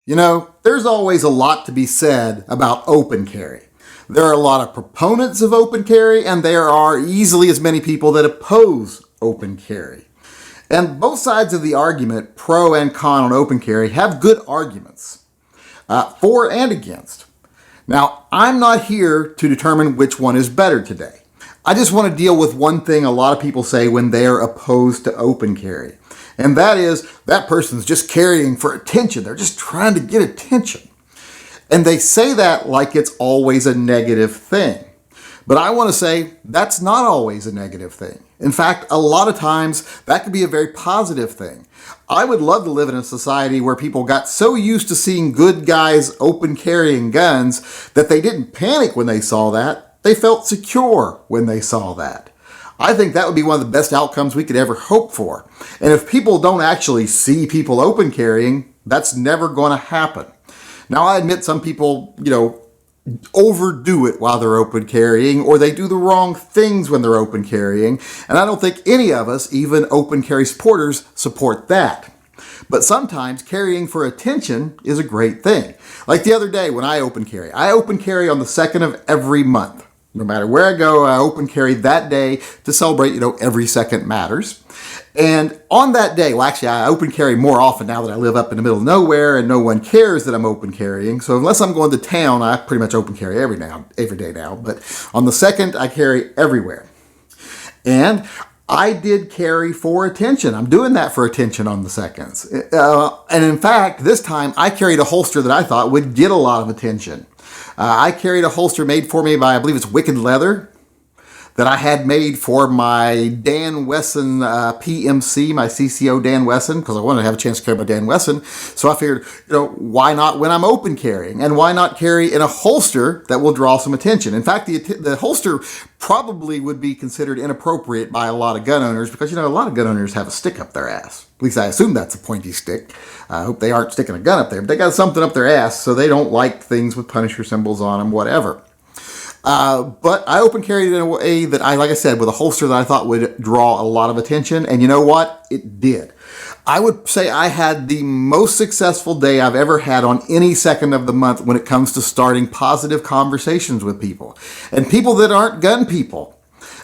There's always a lot to be said about open carry. There are a lot of proponents of open carry, and there are easily as many people that oppose open carry. And both sides of the argument, pro and con on open carry, have good arguments for and against. Now, I'm not here to determine which one is better today. I just want to deal with one thing a lot of people say when they're opposed to open carry. And that is, that person's just carrying for attention. They're just trying to get attention. And they say that like it's always a negative thing. But I want to say that's not always a negative thing. In fact, a lot of times that could be a very positive thing. I would love to live in a society where people got so used to seeing good guys open carrying guns that they didn't panic when they saw that. They felt secure when they saw that. I think that would be one of the best outcomes we could ever hope for. And if people don't actually see people open carrying, that's never going to happen. Now, I admit some people, overdo it while they're open carrying, or they do the wrong things when they're open carrying. And I don't think any of us, even open carry supporters, support that. But sometimes carrying for attention is a great thing. Like the other day when I open carry on the 2nd of every month. No matter where I go, I open carry that day to celebrate, every second matters. And on that day, well, actually, I open carry more often now that I live up in the middle of nowhere and no one cares that I'm open carrying. So unless I'm going to town, I pretty much open carry every day now. But on the 2nd, I carry everywhere. And I did carry for attention. I'm doing that for attention on the 2nd. And in fact, this time I carried a holster that I thought would get a lot of attention. I carried a holster made for me by, I believe it's Wicked Leather, that I had made for my Dan Wesson PMC, my CCO Dan Wesson, because I wanted to have a chance to carry my Dan Wesson. So I figured, why not when I'm open carrying? And why not carry in a holster that will draw some attention? In fact, the holster probably would be considered inappropriate by a lot of gun owners because, a lot of gun owners have a stick up their ass. At least I assume that's a pointy stick. I hope they aren't sticking a gun up there. But they got something up their ass, so they don't like things with Punisher symbols on them, whatever. But I open carried in a way that like I said, with a holster that I thought would draw a lot of attention. And you know what? It did. I would say I had the most successful day I've ever had on any second of the month when it comes to starting positive conversations with people. And people that aren't gun people.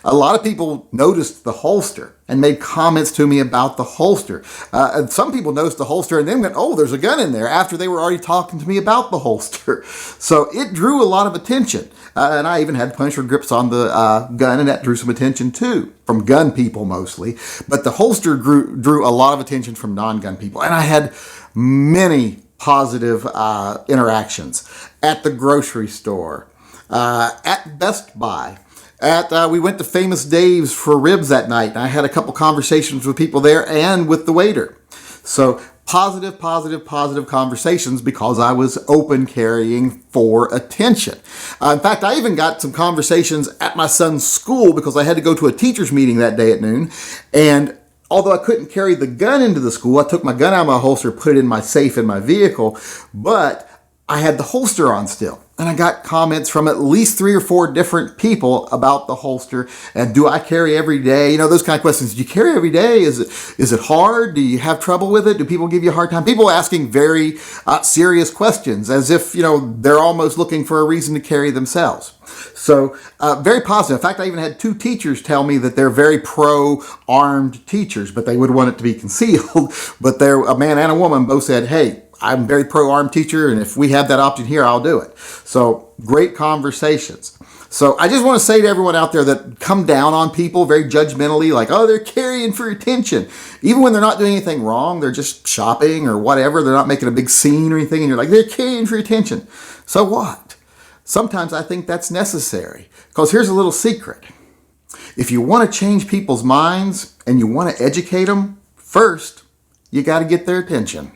A lot of people noticed the holster and made comments to me about the holster. And some people noticed the holster and then went, oh, there's a gun in there, after they were already talking to me about the holster. So it drew a lot of attention. And I even had Punisher grips on the gun, and that drew some attention too, from gun people mostly. But the holster drew a lot of attention from non-gun people. And I had many positive interactions at the grocery store, at Best Buy. We went to Famous Dave's for ribs that night, and I had a couple conversations with people there and with the waiter. So positive conversations because I was open carrying for attention. In fact, I even got some conversations at my son's school because I had to go to a teacher's meeting that day at noon. And although I couldn't carry the gun into the school, I took my gun out of my holster, put it in my safe in my vehicle, but I had the holster on still. And I got comments from at least 3 or 4 different people about the holster. And do I carry every day? Those kind of questions. Do you carry every day? Is it hard? Do you have trouble with it? Do people give you a hard time? People asking very serious questions as if, they're almost looking for a reason to carry themselves. So very positive. In fact, I even had 2 teachers tell me that they're very pro-armed teachers, but they would want it to be concealed. But a man and a woman both said, hey, I'm very pro-armed teacher, and if we have that option here, I'll do it. So great conversations. So I just want to say to everyone out there that come down on people very judgmentally, like, oh, they're carrying for attention. Even when they're not doing anything wrong, they're just shopping or whatever. They're not making a big scene or anything, and you're like, they're carrying for attention. So what? Sometimes I think that's necessary. Because here's a little secret. If you want to change people's minds and you want to educate them, first, you got to get their attention.